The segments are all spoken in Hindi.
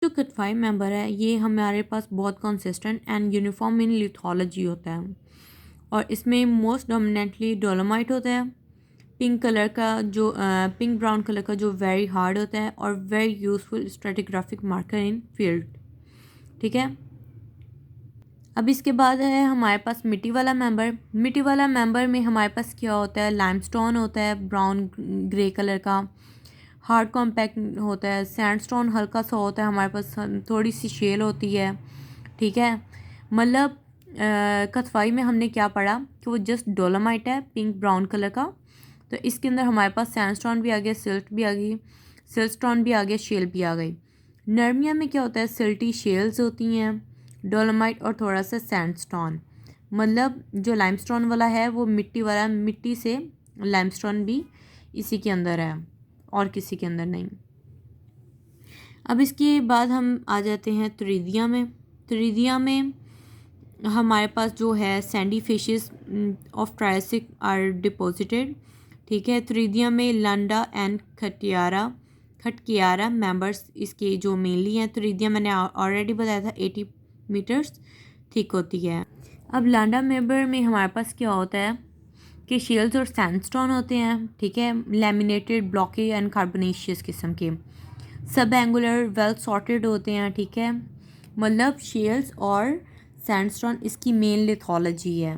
जो कटफाई मेंबर है ये हमारे पास बहुत consistent and uniform in lithology होता है और इसमें मोस्ट डोमिनेंटली डोलोमाइट होता है। पिंक कलर का जो पिंक ब्राउन कलर का जो वेरी हार्ड होता है और very useful stratigraphic marker in field. ठीक है, अब इसके बाद है हमारे पास मिट्टी वाला मेंबर। मिट्टी वाला मेंबर में हमारे पास क्या होता है, लाइमस्टोन होता है ब्राउन ग्रे कलर का, हार्ड कॉम्पैक्ट होता है। सैंडस्टोन हल्का सा होता है हमारे पास, थोड़ी सी शेल होती है। ठीक है, मतलब कथवाई में हमने क्या पढ़ा कि वो जस्ट डोलोमाइट है पिंक ब्राउन कलर का। तो इसके अंदर हमारे पास सैंडस्टोन भी आ गया, सिल्ट भी आ गई, सिल्टस्टोन भी आ गया, शेल भी आ गई। नर्मिया में क्या होता है, सिल्टी शेल्स होती हैं, डोलोमाइट और थोड़ा सा सैंडस्टोन। मतलब जो लाइमस्टोन वाला है वो मिट्टी वाला, मिट्टी से लाइमस्टोन भी इसी के अंदर है और किसी के अंदर नहीं। अब इसके बाद हम आ जाते हैं तुरीदिया में। तुरीदिया में हमारे पास जो है sandy fishes of Triassic are deposited. ठीक है, तुरीदिया में लांडा एंड खटकियारा मेंबर्स इसके जो मेनली हैं। तुरीदिया मैंने ऑलरेडी बताया था 80 मीटर्स थिक होती है। अब लांडा मेंबर में हमारे पास क्या होता है कि शेल्स और सैंडस्टोन होते हैं। ठीक है, लैमिनेटेड ब्लॉकी एंड कार्बोनेशियस किस्म के, सब एंगुलर वेल सॉर्टेड होते हैं। ठीक है, मतलब शेल्स और सैंडस्टोन इसकी मेन लिथोलॉजी है।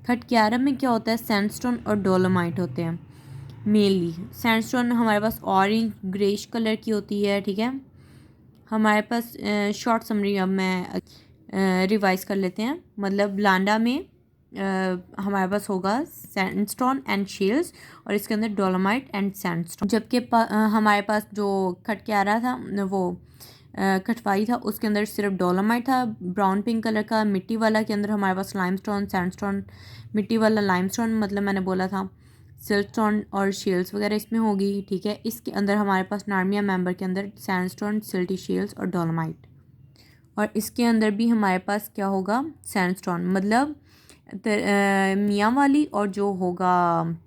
खटक्यारा में क्या होता है, सैंडस्टोन और डोलोमाइट होते हैं मेनली। सैंडस्टोन हमारे पास ऑरेंज ग्रेश कलर की होती है। ठीक है, हमारे पास शॉर्ट समरी अब मैं रिवाइज कर लेते हैं। मतलब लांडा में हमारे पास होगा सैंडस्टोन एंड शेल्स और इसके अंदर डोलोमाइट एंड सैंडस्टोन। जबकि हमारे पास जो खटक्यारा था वो कटवाई था, उसके अंदर सिर्फ डोलोमाइट था ब्राउन पिंक कलर का। मिट्टी वाला के अंदर हमारे पास लाइमस्टोन सैंडस्टोन, मिट्टी वाला लाइमस्टोन मतलब मैंने बोला था सिल्टस्टोन और शेल्स वगैरह इसमें होगी। ठीक है, इसके अंदर हमारे पास नार्मिया मेंबर के अंदर सैंडस्टोन, सिल्टी शेल्स और डोलोमाइट। और इसके अंदर भी हमारे पास क्या होगा, सैंडस्टोन। मतलब मियाँ वाली और जो होगा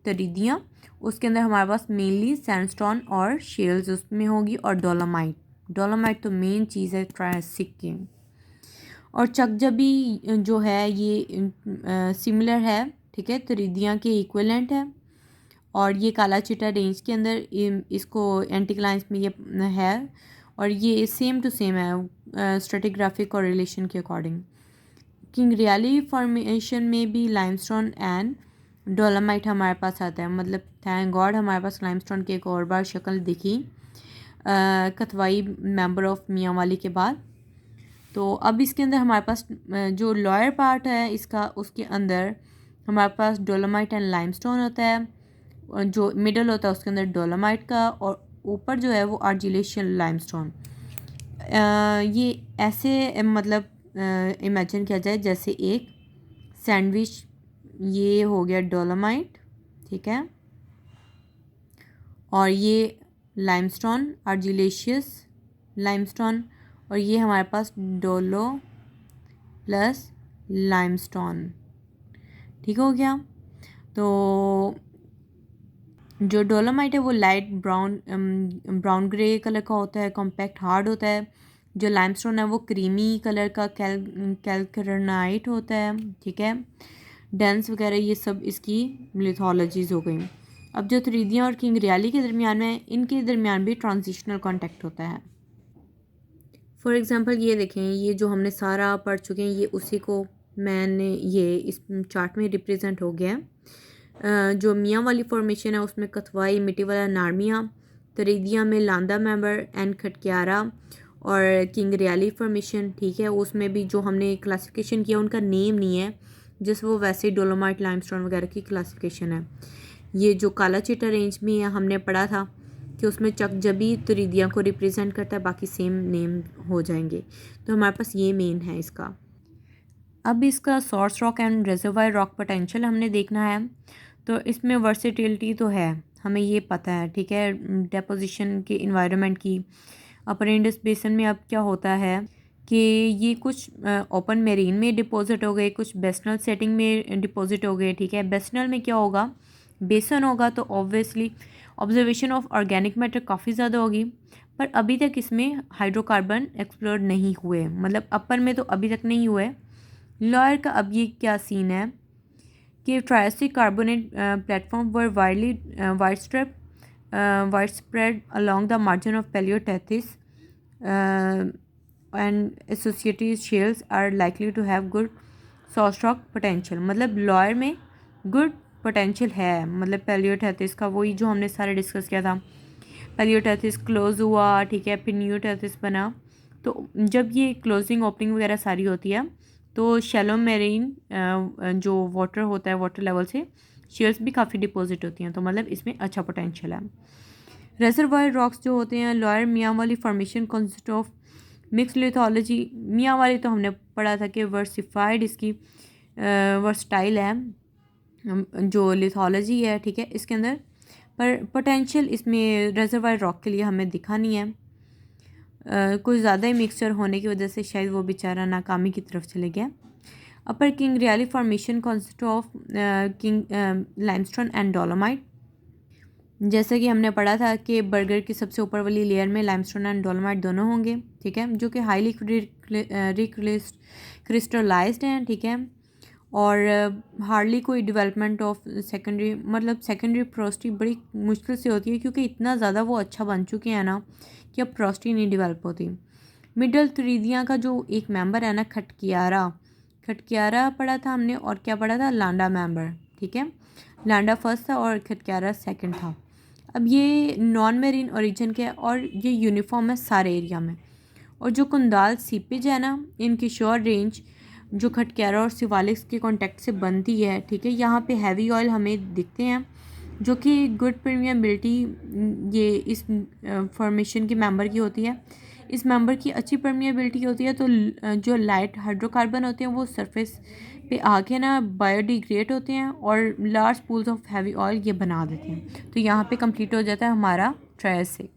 तरीदियाँ, उसके अंदर हमारे पास मेनली सैंडस्टोन और शेल्स उसमें होगी और डोलोमाइट। डोलोमाइट तो मेन चीज़ है ट्रायसिक की। और चकजबी जो है ये सिमिलर है। ठीक है, तरीदियाँ के इक्विवेलेंट है और ये काला चिट्टा रेंज के अंदर इसको एंटीक्लाइंस में ये है और ये सेम टू सेम है स्ट्रेटिग्राफिक और रिलेशन के अकॉर्डिंग। किंग रियाली फॉर्मेशन में भी लाइमस्टोन एंड डोलोमाइट हमारे पास आता है। मतलब थैंक गॉड हमारे पास लाइमस्टोन की एक और बार शक्ल दिखी कथवाई मेंबर ऑफ मियाँ वाली के बाद। तो अब इसके अंदर हमारे पास जो लोअर पार्ट है इसका, उसके अंदर हमारे पास डोलोमाइट एंड लाइमस्टोन होता है। जो मिडल होता है उसके अंदर डोलोमाइट का और ऊपर जो है वो आर्जिलेशियन लाइमस्टोन। ये ऐसे मतलब इमेजिन किया जाए जैसे एक सैंडविच, ये हो गया डोलोमाइट। ठीक है, और ये लाइमस्टोन आर्जिलेशियस लाइमस्टोन और ये हमारे पास डोलो प्लस लाइमस्टोन। ठीक हो गया। तो जो डोलोमाइट है वो लाइट ब्राउन ग्रे कलर का होता है, कॉम्पैक्ट हार्ड होता है। जो लाइमस्टोन है वो क्रीमी कलर का कैल्करनाइट होता है। ठीक है, डेंस वगैरह ये सब इसकी लिथोलॉजीज हो गई। अब जो थ्रीदिया और किंग रियाली के दरमियान में, इनके दरमियान भी ट्रांजिशनल कॉन्टैक्ट होता है। फॉर एग्जांपल ये देखें, ये जो हमने सारा पढ़ चुके हैं ये उसी को मैंने ये इस चार्ट में रिप्रेजेंट हो गया है। जो मियाँ वाली फॉर्मेशन है उसमें कथवाई, मिट्टी वाला नार्मिया, तरीदिया में लांदा मेंबर एंड खटक्यारा और किंग रियाली फॉर्मेशन। ठीक है, उसमें भी जो हमने क्लासिफिकेशन किया उनका नेम नहीं है, जिस वो वैसे डोलोमाइट लाइमस्टोन वगैरह की क्लासिफिकेशन है। ये जो काला चिट्टा रेंज में हमने पढ़ा था कि उसमें चकजबी तुरीदिया को रिप्रेजेंट करता है, बाकी सेम नेम हो जाएंगे। तो हमारे पास ये मेन है इसका। अब इसका source rock and reservoir rock potential हमने देखना है। तो इसमें वर्सेटिलिटी तो है, हमें ये पता है। ठीक है, डेपोजिशन के इन्वायरमेंट की। अपर इंडस बेसन में अब क्या होता है कि ये कुछ ओपन मेरीन में डिपॉजिट हो गए, कुछ बेसनल सेटिंग में डिपॉजिट हो गए। ठीक है, बेसनल में क्या होगा, बेसन होगा तो obviously observation of organic matter काफ़ी ज़्यादा होगी। पर अभी तक इसमें हाइड्रोकार्बन एक्सप्लोर नहीं हुए, मतलब अपर में तो अभी तक नहीं हुए। लोअर का अब ये क्या सीन है कि Triassic carbonate platform were wide spread along the margin of Paleotethys and associated shales are likely to have good soft rock potential. मतलब लोअर में गुड पोटेंशियल है, मतलब पैलियोटेथिस का वही जो हमने सारे डिस्कस किया था। पैलियोटेथिस क्लोज हुआ, ठीक है, फिर न्यूटेथिस बना। तो जब ये क्लोजिंग ओपनिंग वगैरह सारी होती है तो शैलो मेरीन जो वाटर होता है, वाटर लेवल से शेल्स भी काफ़ी डिपॉजिट होती हैं, तो मतलब इसमें अच्छा पोटेंशियल है। रेजर्वायर रॉक्स जो होते हैं लोअर मियाँ वाली formation consist of mix lithology. मियाँ वाली तो हमने पढ़ा था कि वर्सिफाइड इसकी वर्सटाइल है जो लिथोलॉजी है, ठीक है, इसके अंदर। पर पोटेंशियल इसमें रेजर्वायर रॉक के लिए हमें दिखा नहीं है। कुछ ज़्यादा ही मिक्सचर होने की वजह से शायद वो बेचारा नाकामी की तरफ चले गया। Upper king really formation consist of king limestone and dolomite. जैसे कि हमने पढ़ा था कि बर्गर की सबसे ऊपर वाली लेयर में लाइमस्टोन एंड डोलोमाइट दोनों होंगे, ठीक है, जो कि हाईली क्रिस्टलाइज्ड हैं, ठीक है, और हार्डली कोई डेवलपमेंट ऑफ सेकेंडरी, मतलब सेकेंडरी पोरोसिटी बड़ी मुश्किल से होती है क्योंकि इतना ज़्यादा वो अच्छा बन चुके हैं ना कि अब पोरोसिटी नहीं डेवलप होती। मिडल थ्रीदिया का जो एक मेंबर है ना, खटकियारा पढ़ा था हमने, और क्या पढ़ा था, लांडा मेंबर, ठीक है, लांडा फर्स्ट था और खटकियारा सेकंड था। अब ये नॉन मेरीन ओरिजिन के और ये यूनिफॉर्म है सारे एरिया में। और जो कुंदाल सीपेज है ना, इनकी श्योर रेंज जो खटकियारा और सिवालिक्स के कांटेक्ट से बनती है, ठीक है, यहाँ पे हैवी ऑयल हमें दिखते हैं जो कि गुड परमिएबिलिटी ये इस फॉर्मेशन के मेंबर की होती है। इस मेंबर की अच्छी परमिएबिलिटी होती है, तो जो लाइट हाइड्रोकार्बन होते हैं वो सरफेस पे आके ना बायोडिग्रेड होते हैं और large pools of heavy oil ये बना देते हैं। तो यहाँ पे कंप्लीट हो जाता है हमारा ट्रायसिक।